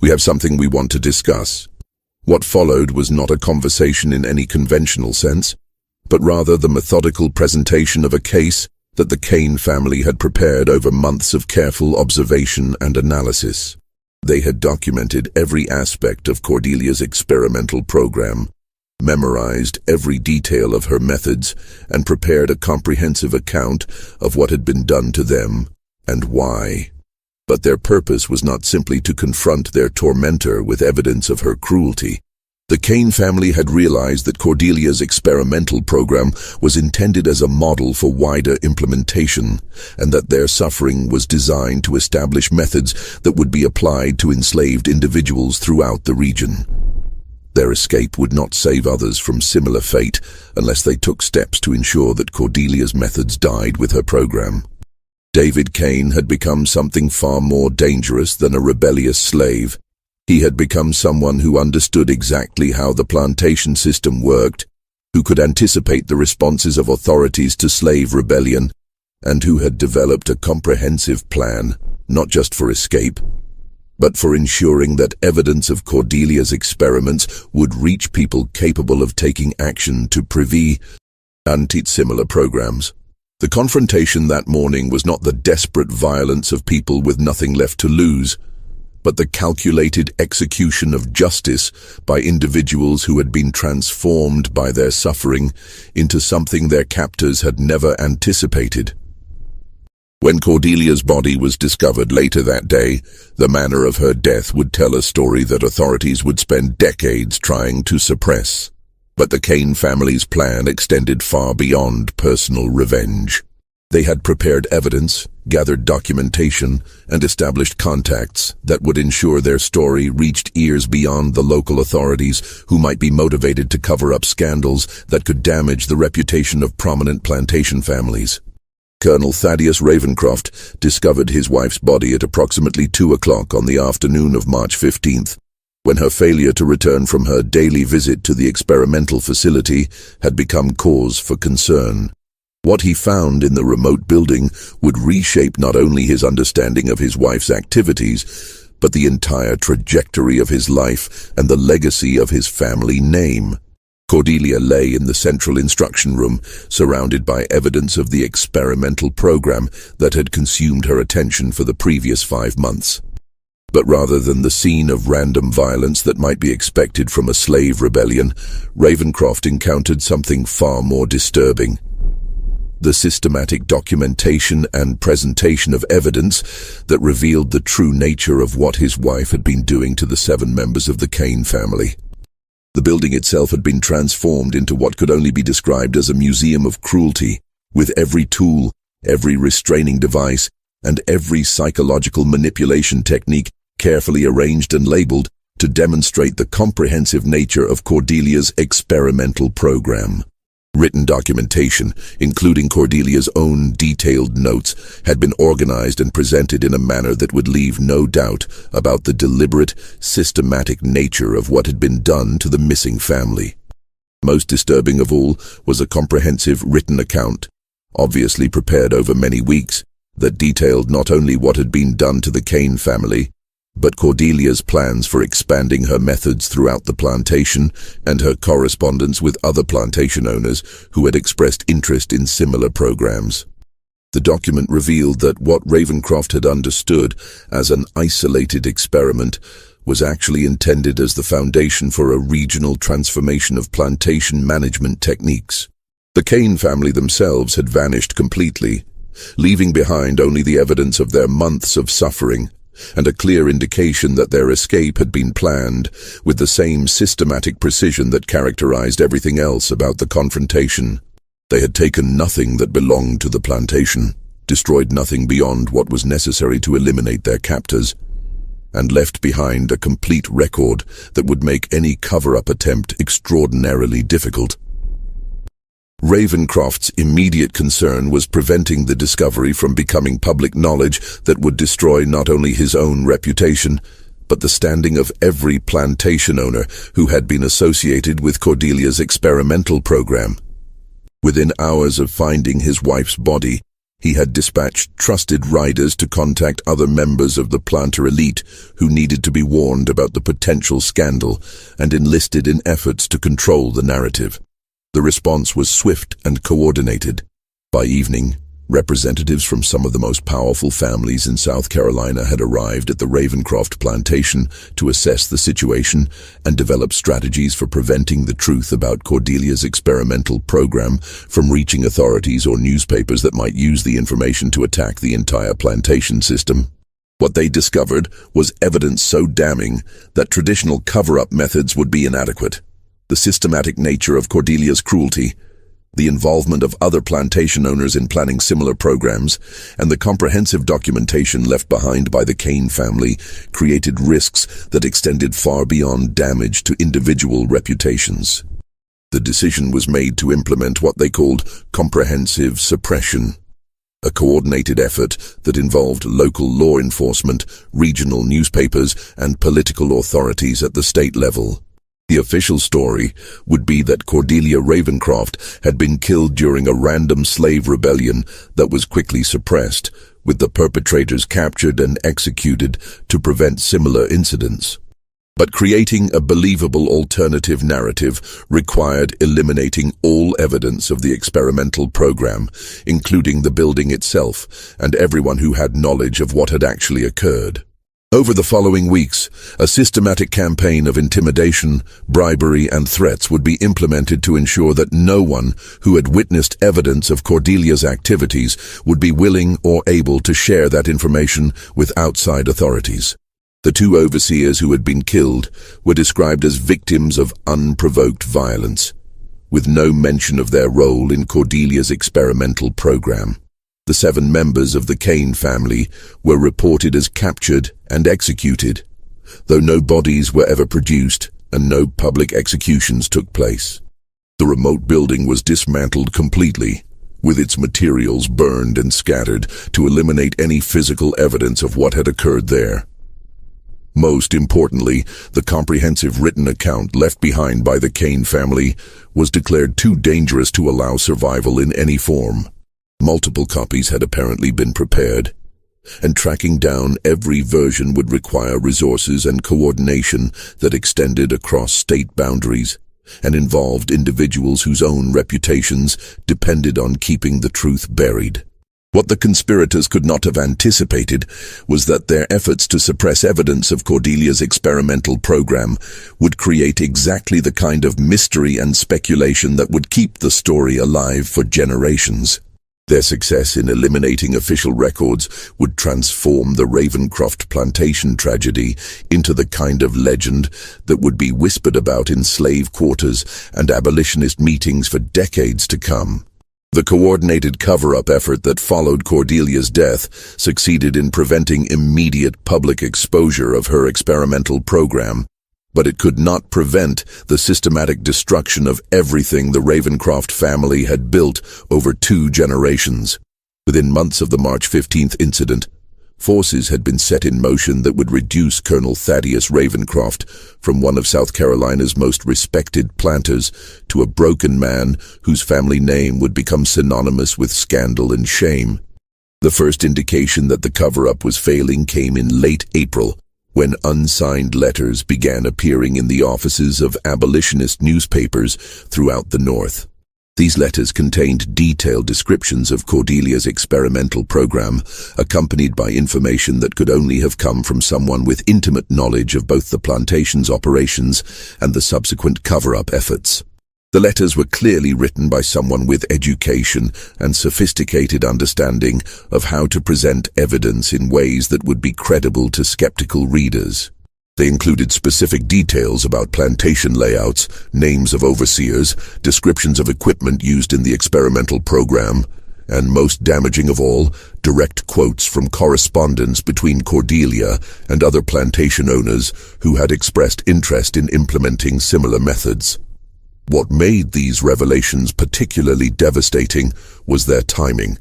We have something we want to discuss." What followed was not a conversation in any conventional sense, but rather the methodical presentation of a case that the Kane family had prepared over months of careful observation and analysis. They had documented every aspect of Cordelia's experimental program, memorized every detail of her methods, and prepared a comprehensive account of what had been done to them and why. But their purpose was not simply to confront their tormentor with evidence of her cruelty. The Kane family had realized that Cordelia's experimental program was intended as a model for wider implementation, and that their suffering was designed to establish methods that would be applied to enslaved individuals throughout the region. Their escape would not save others from similar fate unless they took steps to ensure that Cordelia's methods died with her program. David Kane had become something far more dangerous than a rebellious slave. He had become someone who understood exactly how the plantation system worked, who could anticipate the responses of authorities to slave rebellion, and who had developed a comprehensive plan, not just for escape, but for ensuring that evidence of Cordelia's experiments would reach people capable of taking action to prevent similar programs. The confrontation that morning was not the desperate violence of people with nothing left to lose, but the calculated execution of justice by individuals who had been transformed by their suffering into something their captors had never anticipated. When Cordelia's body was discovered later that day, the manner of her death would tell a story that authorities would spend decades trying to suppress. But the Kane family's plan extended far beyond personal revenge. They had prepared evidence, gathered documentation, and established contacts that would ensure their story reached ears beyond the local authorities who might be motivated to cover up scandals that could damage the reputation of prominent plantation families. Colonel Thaddeus Ravencroft discovered his wife's body at approximately 2 o'clock on the afternoon of March 15th, when her failure to return from her daily visit to the experimental facility had become cause for concern. What he found in the remote building would reshape not only his understanding of his wife's activities, but the entire trajectory of his life and the legacy of his family name. Cordelia lay in the central instruction room, surrounded by evidence of the experimental program that had consumed her attention for the previous 5 months. But rather than the scene of random violence that might be expected from a slave rebellion, Ravencroft encountered something far more disturbing. The systematic documentation and presentation of evidence that revealed the true nature of what his wife had been doing to the 7 members of the Kane family. The building itself had been transformed into what could only be described as a museum of cruelty, with every tool, every restraining device, and every psychological manipulation technique carefully arranged and labeled to demonstrate the comprehensive nature of Cordelia's experimental program. Written documentation, including Cordelia's own detailed notes, had been organized and presented in a manner that would leave no doubt about the deliberate, systematic nature of what had been done to the missing family. Most disturbing of all was a comprehensive written account obviously prepared over many weeks, that detailed not only what had been done to the Kane family, but Cordelia's plans for expanding her methods throughout the plantation and her correspondence with other plantation owners who had expressed interest in similar programs. The document revealed that what Ravencroft had understood as an isolated experiment was actually intended as the foundation for a regional transformation of plantation management techniques. The Kane family themselves had vanished completely, leaving behind only the evidence of their months of suffering and a clear indication that their escape had been planned with the same systematic precision that characterized everything else about the confrontation. They had taken nothing that belonged to the plantation, destroyed nothing beyond what was necessary to eliminate their captors, and left behind a complete record that would make any cover-up attempt extraordinarily difficult. Ravencroft's immediate concern was preventing the discovery from becoming public knowledge that would destroy not only his own reputation, but the standing of every plantation owner who had been associated with Cordelia's experimental program. Within hours of finding his wife's body, he had dispatched trusted riders to contact other members of the planter elite who needed to be warned about the potential scandal and enlisted in efforts to control the narrative. The response was swift and coordinated. By evening, representatives from some of the most powerful families in South Carolina had arrived at the Ravencroft plantation to assess the situation and develop strategies for preventing the truth about Cordelia's experimental program from reaching authorities or newspapers that might use the information to attack the entire plantation system. What they discovered was evidence so damning that traditional cover-up methods would be inadequate. The systematic nature of Cordelia's cruelty, the involvement of other plantation owners in planning similar programs, and the comprehensive documentation left behind by the Kane family created risks that extended far beyond damage to individual reputations. The decision was made to implement what they called comprehensive suppression, a coordinated effort that involved local law enforcement, regional newspapers, and political authorities at the state level. The official story would be that Cordelia Ravencroft had been killed during a random slave rebellion that was quickly suppressed, with the perpetrators captured and executed to prevent similar incidents. But creating a believable alternative narrative required eliminating all evidence of the experimental program, including the building itself and everyone who had knowledge of what had actually occurred. Over the following weeks, a systematic campaign of intimidation, bribery, and threats would be implemented to ensure that no one who had witnessed evidence of Cordelia's activities would be willing or able to share that information with outside authorities. The two overseers who had been killed were described as victims of unprovoked violence, with no mention of their role in Cordelia's experimental program. The 7 members of the Kane family were reported as captured and executed, though no bodies were ever produced and no public executions took place. The remote building was dismantled completely, with its materials burned and scattered to eliminate any physical evidence of what had occurred there. Most importantly, the comprehensive written account left behind by the Kane family was declared too dangerous to allow survival in any form. Multiple copies had apparently been prepared, and tracking down every version would require resources and coordination that extended across state boundaries and involved individuals whose own reputations depended on keeping the truth buried. What the conspirators could not have anticipated was that their efforts to suppress evidence of Cordelia's experimental program would create exactly the kind of mystery and speculation that would keep the story alive for generations. Their success in eliminating official records would transform the Ravencroft plantation tragedy into the kind of legend that would be whispered about in slave quarters and abolitionist meetings for decades to come. The coordinated cover-up effort that followed Cordelia's death succeeded in preventing immediate public exposure of her experimental program, but it could not prevent the systematic destruction of everything the Ravencroft family had built over 2 generations. Within months of the March 15th incident, forces had been set in motion that would reduce Colonel Thaddeus Ravencroft from one of South Carolina's most respected planters to a broken man whose family name would become synonymous with scandal and shame. The first indication that the cover-up was failing came in late April, when unsigned letters began appearing in the offices of abolitionist newspapers throughout the North. These letters contained detailed descriptions of Cordelia's experimental program, accompanied by information that could only have come from someone with intimate knowledge of both the plantation's operations and the subsequent cover-up efforts. The letters were clearly written by someone with education and sophisticated understanding of how to present evidence in ways that would be credible to skeptical readers. They included specific details about plantation layouts, names of overseers, descriptions of equipment used in the experimental program, and most damaging of all, direct quotes from correspondence between Cordelia and other plantation owners who had expressed interest in implementing similar methods. What made these revelations particularly devastating was their timing.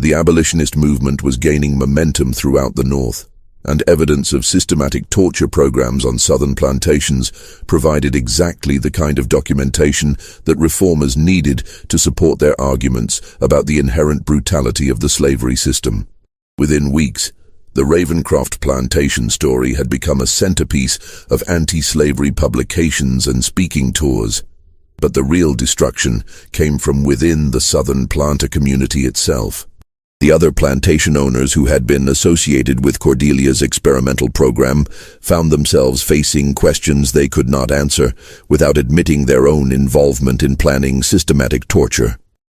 The abolitionist movement was gaining momentum throughout the North, and evidence of systematic torture programs on southern plantations provided exactly the kind of documentation that reformers needed to support their arguments about the inherent brutality of the slavery system. Within weeks, the Ravencroft plantation story had become a centerpiece of anti-slavery publications and speaking tours. But the real destruction came from within the southern planter community itself. The other plantation owners who had been associated with Cordelia's experimental program found themselves facing questions they could not answer without admitting their own involvement in planning systematic torture.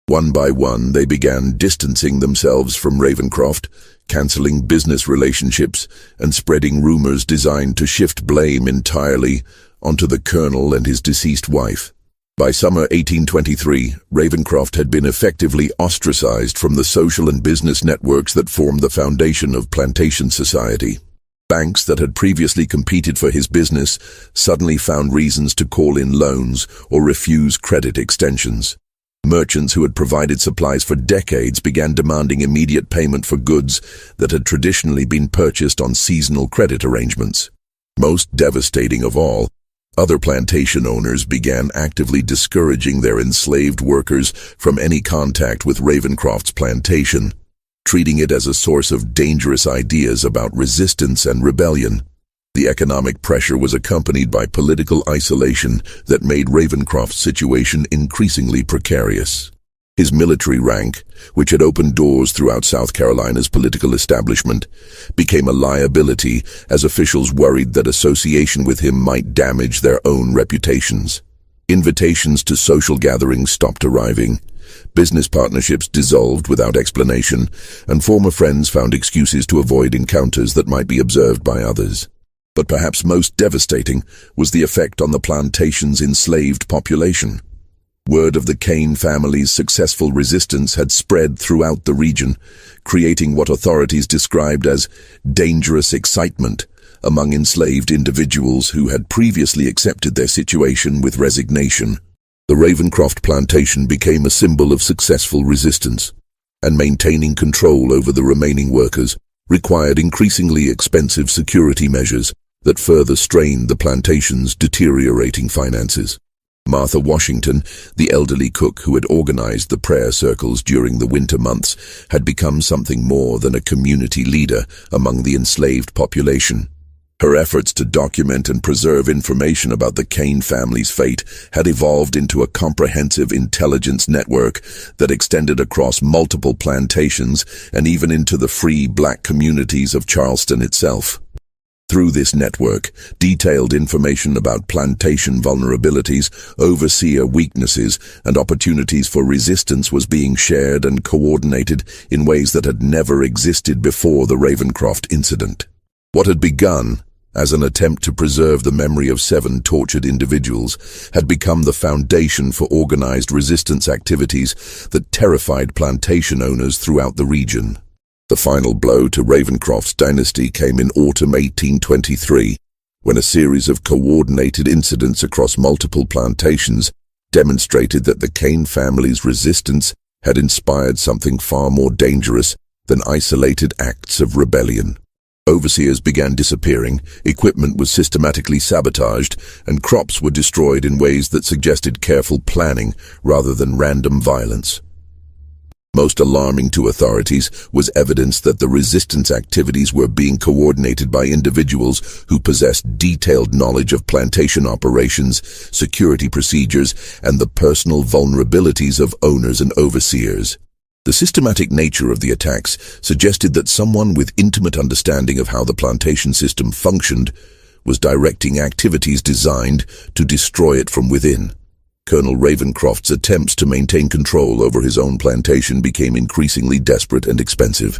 One by one, they began distancing themselves from Ravencroft, canceling business relationships, and spreading rumors designed to shift blame entirely onto the colonel and his deceased wife. By summer 1823, Ravencroft had been effectively ostracized from the social and business networks that formed the foundation of plantation society. Banks that had previously competed for his business suddenly found reasons to call in loans or refuse credit extensions. Merchants who had provided supplies for decades began demanding immediate payment for goods that had traditionally been purchased on seasonal credit arrangements. Most devastating of all, other plantation owners began actively discouraging their enslaved workers from any contact with Ravencroft's plantation, treating it as a source of dangerous ideas about resistance and rebellion. The economic pressure was accompanied by political isolation that made Ravencroft's situation increasingly precarious. His military rank, which had opened doors throughout South Carolina's political establishment, became a liability as officials worried that association with him might damage their own reputations. Invitations to social gatherings stopped arriving, business partnerships dissolved without explanation, and former friends found excuses to avoid encounters that might be observed by others. But perhaps most devastating was the effect on the plantation's enslaved population. Word of the Kane family's successful resistance had spread throughout the region, creating what authorities described as dangerous excitement among enslaved individuals who had previously accepted their situation with resignation. The Ravencroft plantation became a symbol of successful resistance, and maintaining control over the remaining workers required increasingly expensive security measures that further strained the plantation's deteriorating finances. Martha Washington, the elderly cook who had organized the prayer circles during the winter months, had become something more than a community leader among the enslaved population. Her efforts to document and preserve information about the Kane family's fate had evolved into a comprehensive intelligence network that extended across multiple plantations and even into the free black communities of Charleston itself. Through this network, detailed information about plantation vulnerabilities, overseer weaknesses, and opportunities for resistance was being shared and coordinated in ways that had never existed before the Ravencroft incident. What had begun as an attempt to preserve the memory of 7 tortured individuals had become the foundation for organized resistance activities that terrified plantation owners throughout the region. The final blow to Ravencroft's dynasty came in autumn 1823, when a series of coordinated incidents across multiple plantations demonstrated that the Kane family's resistance had inspired something far more dangerous than isolated acts of rebellion. Overseers began disappearing, equipment was systematically sabotaged, and crops were destroyed in ways that suggested careful planning rather than random violence. Most alarming to authorities was evidence that the resistance activities were being coordinated by individuals who possessed detailed knowledge of plantation operations, security procedures, and the personal vulnerabilities of owners and overseers. The systematic nature of the attacks suggested that someone with intimate understanding of how the plantation system functioned was directing activities designed to destroy it from within. Colonel Ravencroft's attempts to maintain control over his own plantation became increasingly desperate and expensive.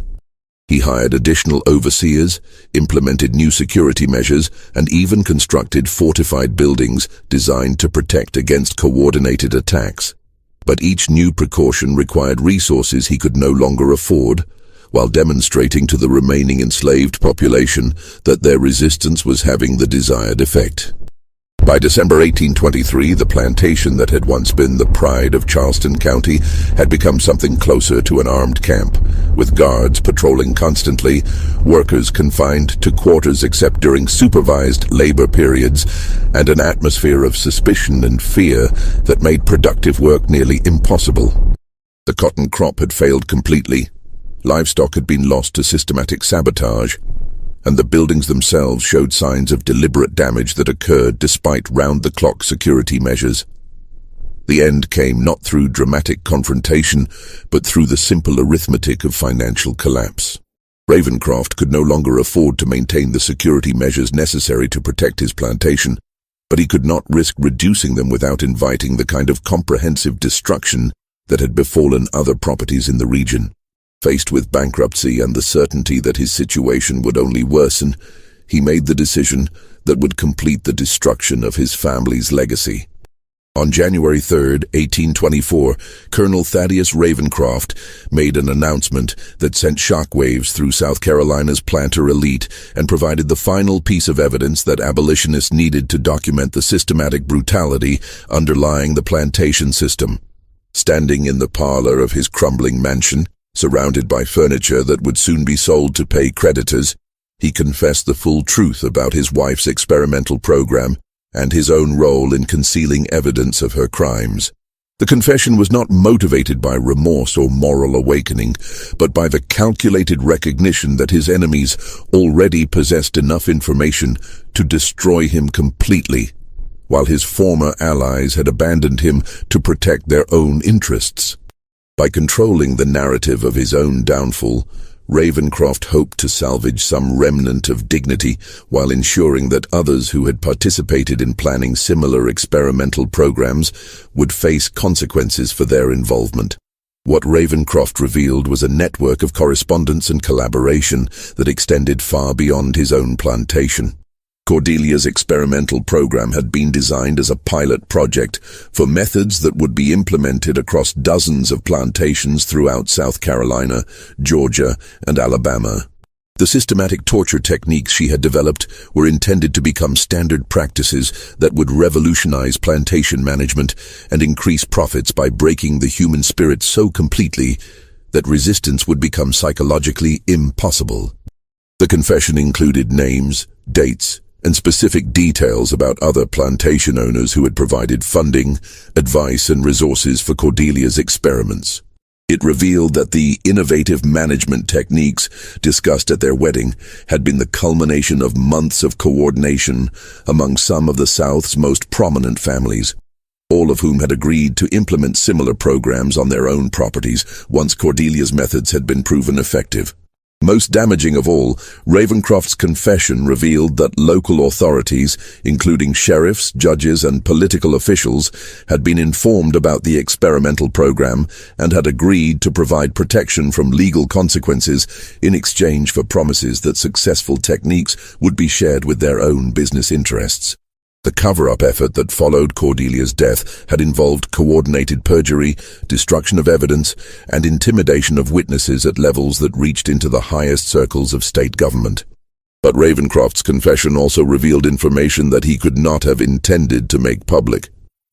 He hired additional overseers, implemented new security measures, and even constructed fortified buildings designed to protect against coordinated attacks. But each new precaution required resources he could no longer afford, while demonstrating to the remaining enslaved population that their resistance was having the desired effect. By December 1823, the plantation that had once been the pride of Charleston County had become something closer to an armed camp, with guards patrolling constantly, workers confined to quarters except during supervised labor periods, and an atmosphere of suspicion and fear that made productive work nearly impossible. The cotton crop had failed completely, livestock had been lost to systematic sabotage, and the buildings themselves showed signs of deliberate damage that occurred despite round-the-clock security measures. The end came not through dramatic confrontation, but through the simple arithmetic of financial collapse. Ravencroft could no longer afford to maintain the security measures necessary to protect his plantation, but he could not risk reducing them without inviting the kind of comprehensive destruction that had befallen other properties in the region. Faced with bankruptcy and the certainty that his situation would only worsen, he made the decision that would complete the destruction of his family's legacy. On January 3, 1824, Colonel Thaddeus Ravencroft made an announcement that sent shockwaves through South Carolina's planter elite and provided the final piece of evidence that abolitionists needed to document the systematic brutality underlying the plantation system. Standing in the parlor of his crumbling mansion, surrounded by furniture that would soon be sold to pay creditors, he confessed the full truth about his wife's experimental program and his own role in concealing evidence of her crimes. The confession was not motivated by remorse or moral awakening, but by the calculated recognition that his enemies already possessed enough information to destroy him completely, while his former allies had abandoned him to protect their own interests. By controlling the narrative of his own downfall, Ravencroft hoped to salvage some remnant of dignity while ensuring that others who had participated in planning similar experimental programs would face consequences for their involvement. What Ravencroft revealed was a network of correspondence and collaboration that extended far beyond his own plantation. Cordelia's experimental program had been designed as a pilot project for methods that would be implemented across dozens of plantations throughout South Carolina, Georgia, and Alabama. The systematic torture techniques she had developed were intended to become standard practices that would revolutionize plantation management and increase profits by breaking the human spirit so completely that resistance would become psychologically impossible. The confession included names, dates, and specific details about other plantation owners who had provided funding, advice, and resources for Cordelia's experiments. It revealed that the innovative management techniques discussed at their wedding had been the culmination of months of coordination among some of the South's most prominent families, all of whom had agreed to implement similar programs on their own properties once Cordelia's methods had been proven effective. Most damaging of all, Ravencroft's confession revealed that local authorities, including sheriffs, judges, and political officials, had been informed about the experimental program and had agreed to provide protection from legal consequences in exchange for promises that successful techniques would be shared with their own business interests. The cover-up effort that followed Cordelia's death had involved coordinated perjury, destruction of evidence, and intimidation of witnesses at levels that reached into the highest circles of state government. But Ravencroft's confession also revealed information that he could not have intended to make public.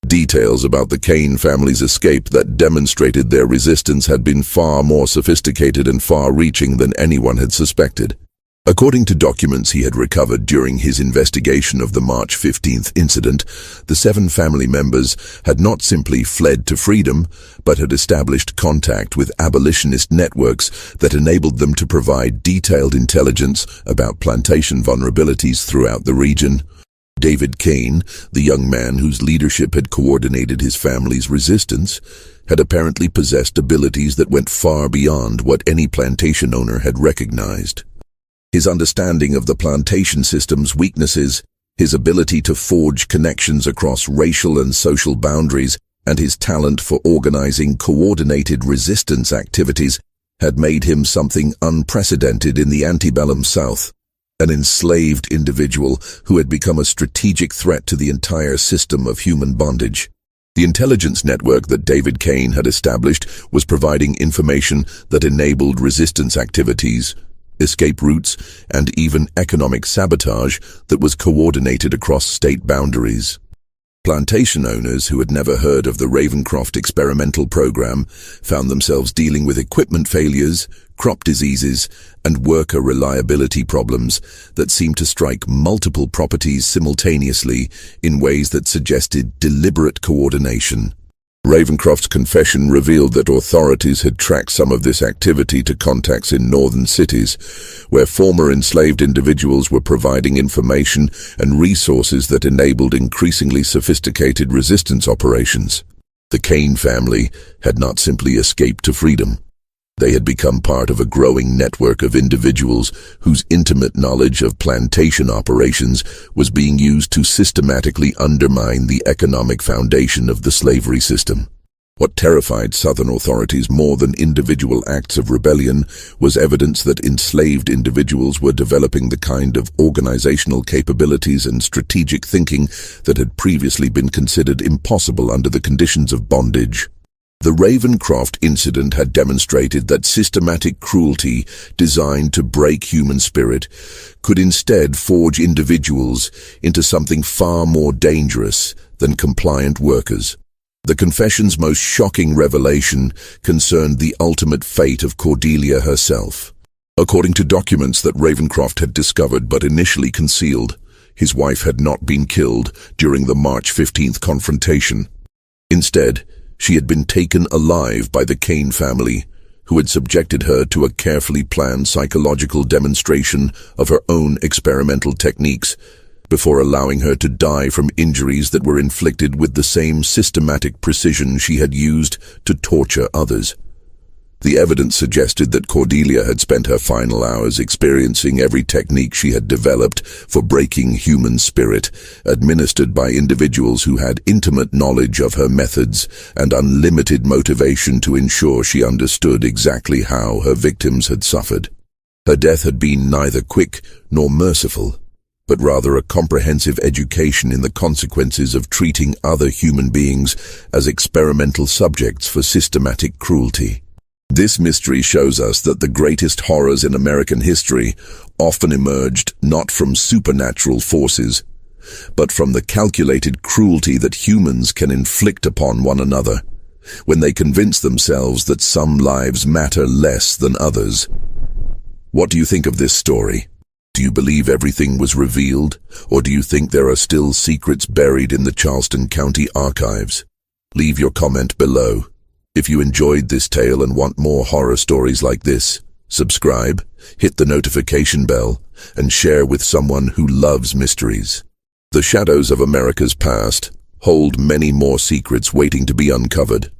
Details about the Kane family's escape that demonstrated their resistance had been far more sophisticated and far-reaching than anyone had suspected. According to documents he had recovered during his investigation of the March 15th incident, the 7 family members had not simply fled to freedom, but had established contact with abolitionist networks that enabled them to provide detailed intelligence about plantation vulnerabilities throughout the region. David Kane, the young man whose leadership had coordinated his family's resistance, had apparently possessed abilities that went far beyond what any plantation owner had recognized. His understanding of the plantation system's weaknesses, his ability to forge connections across racial and social boundaries, and his talent for organizing coordinated resistance activities had made him something unprecedented in the antebellum South, an enslaved individual who had become a strategic threat to the entire system of human bondage. The intelligence network that David Kane had established was providing information that enabled resistance activities, escape routes, and even economic sabotage that was coordinated across state boundaries. Plantation owners who had never heard of the Ravencroft experimental program found themselves dealing with equipment failures, crop diseases, and worker reliability problems that seemed to strike multiple properties simultaneously in ways that suggested deliberate coordination. Ravencroft's confession revealed that authorities had tracked some of this activity to contacts in northern cities, where former enslaved individuals were providing information and resources that enabled increasingly sophisticated resistance operations. The Kane family had not simply escaped to freedom. They had become part of a growing network of individuals whose intimate knowledge of plantation operations was being used to systematically undermine the economic foundation of the slavery system. What terrified Southern authorities more than individual acts of rebellion was evidence that enslaved individuals were developing the kind of organizational capabilities and strategic thinking that had previously been considered impossible under the conditions of bondage. The Ravencroft incident had demonstrated that systematic cruelty designed to break human spirit could instead forge individuals into something far more dangerous than compliant workers. The confession's most shocking revelation concerned the ultimate fate of Cordelia herself. According to documents that Ravencroft had discovered but initially concealed, his wife had not been killed during the March 15th confrontation. Instead, she had been taken alive by the Kane family, who had subjected her to a carefully planned psychological demonstration of her own experimental techniques before allowing her to die from injuries that were inflicted with the same systematic precision she had used to torture others. The evidence suggested that Cordelia had spent her final hours experiencing every technique she had developed for breaking human spirit, administered by individuals who had intimate knowledge of her methods and unlimited motivation to ensure she understood exactly how her victims had suffered. Her death had been neither quick nor merciful, but rather a comprehensive education in the consequences of treating other human beings as experimental subjects for systematic cruelty. This mystery shows us that the greatest horrors in American history often emerged not from supernatural forces, but from the calculated cruelty that humans can inflict upon one another, when they convince themselves that some lives matter less than others. What do you think of this story? Do you believe everything was revealed, or do you think there are still secrets buried in the Charleston County archives? Leave your comment below. If you enjoyed this tale and want more horror stories like this, subscribe, hit the notification bell, and share with someone who loves mysteries. The shadows of America's past hold many more secrets waiting to be uncovered,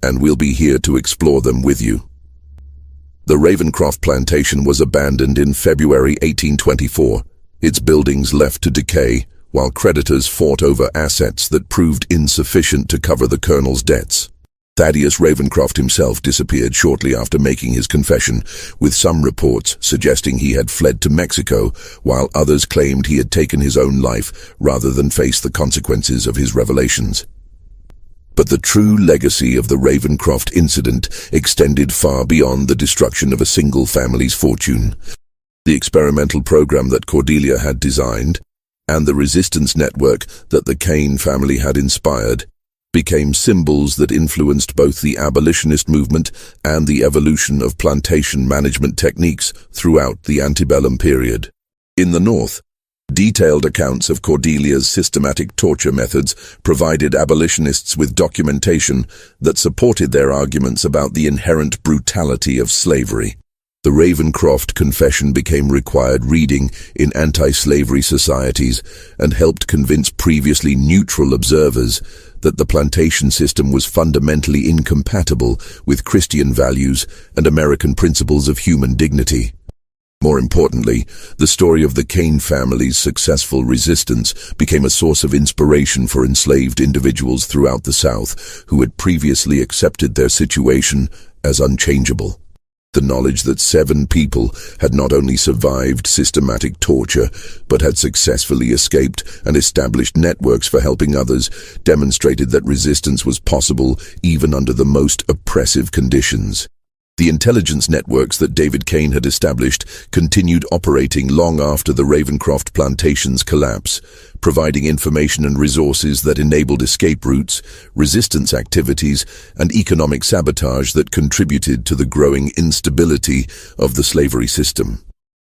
and we'll be here to explore them with you. The Ravencroft plantation was abandoned in February 1824, its buildings left to decay, while creditors fought over assets that proved insufficient to cover the colonel's debts. Thaddeus Ravencroft himself disappeared shortly after making his confession, with some reports suggesting he had fled to Mexico, while others claimed he had taken his own life rather than face the consequences of his revelations. But the true legacy of the Ravencroft incident extended far beyond the destruction of a single family's fortune. The experimental program that Cordelia had designed, and the resistance network that the Kane family had inspired, became symbols that influenced both the abolitionist movement and the evolution of plantation management techniques throughout the antebellum period. In the North, detailed accounts of Cordelia's systematic torture methods provided abolitionists with documentation that supported their arguments about the inherent brutality of slavery. The Ravencroft Confession became required reading in anti-slavery societies and helped convince previously neutral observers that the plantation system was fundamentally incompatible with Christian values and American principles of human dignity. More importantly, the story of the Kane family's successful resistance became a source of inspiration for enslaved individuals throughout the South who had previously accepted their situation as unchangeable. The knowledge that 7 people had not only survived systematic torture, but had successfully escaped and established networks for helping others demonstrated that resistance was possible even under the most oppressive conditions. The intelligence networks that David Kane had established continued operating long after the Ravencroft plantation's collapse, providing information and resources that enabled escape routes, resistance activities, and economic sabotage that contributed to the growing instability of the slavery system.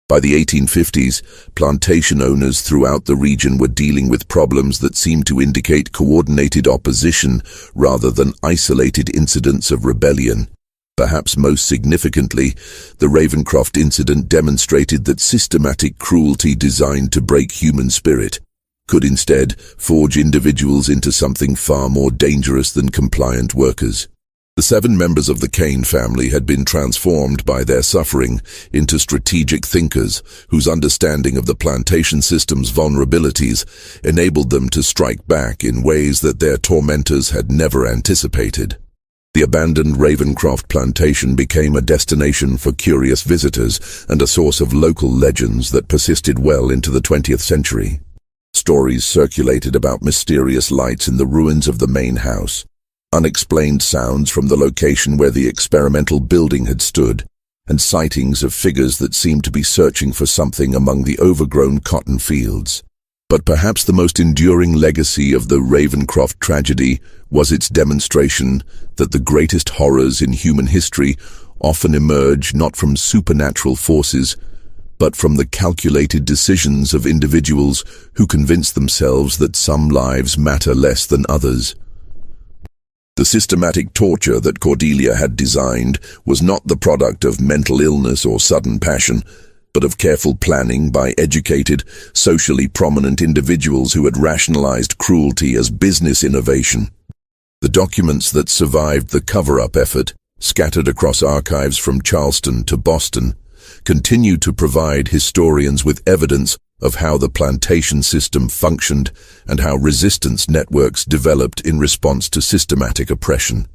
By the 1850s, plantation owners throughout the region were dealing with problems that seemed to indicate coordinated opposition rather than isolated incidents of rebellion. Perhaps most significantly, the Ravencroft incident demonstrated that systematic cruelty designed to break human spirit could instead forge individuals into something far more dangerous than compliant workers. The 7 members of the Kane family had been transformed by their suffering into strategic thinkers whose understanding of the plantation system's vulnerabilities enabled them to strike back in ways that their tormentors had never anticipated. The abandoned Ravencroft plantation became a destination for curious visitors and a source of local legends that persisted well into the 20th century. Stories circulated about mysterious lights in the ruins of the main house, unexplained sounds from the location where the experimental building had stood, and sightings of figures that seemed to be searching for something among the overgrown cotton fields. But perhaps the most enduring legacy of the Ravencroft tragedy was its demonstration that the greatest horrors in human history often emerge not from supernatural forces, but from the calculated decisions of individuals who convince themselves that some lives matter less than others. The systematic torture that Cordelia had designed was not the product of mental illness or sudden passion, but of careful planning by educated, socially prominent individuals who had rationalized cruelty as business innovation. The documents that survived the cover-up effort, scattered across archives from Charleston to Boston, continue to provide historians with evidence of how the plantation system functioned and how resistance networks developed in response to systematic oppression.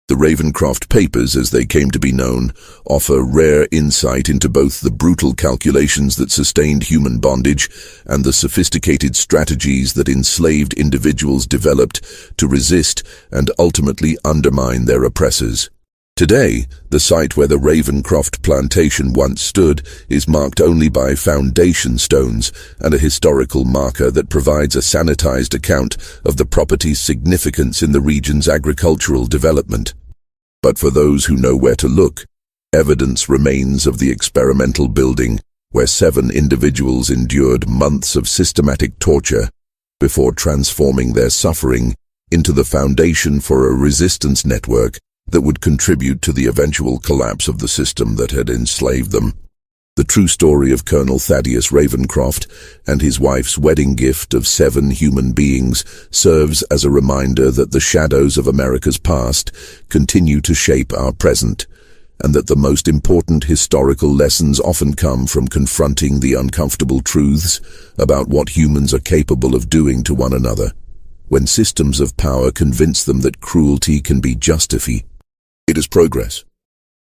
The Ravencroft Papers, as they came to be known, offer rare insight into both the brutal calculations that sustained human bondage and the sophisticated strategies that enslaved individuals developed to resist and ultimately undermine their oppressors. Today, the site where the Ravencroft plantation once stood is marked only by foundation stones and a historical marker that provides a sanitized account of the property's significance in the region's agricultural development. But for those who know where to look, evidence remains of the experimental building where 7 individuals endured months of systematic torture before transforming their suffering into the foundation for a resistance network that would contribute to the eventual collapse of the system that had enslaved them. The true story of Colonel Thaddeus Ravencroft and his wife's wedding gift of 7 human beings serves as a reminder that the shadows of America's past continue to shape our present, and that the most important historical lessons often come from confronting the uncomfortable truths about what humans are capable of doing to one another, when systems of power convince them that cruelty can be justified. It is progress.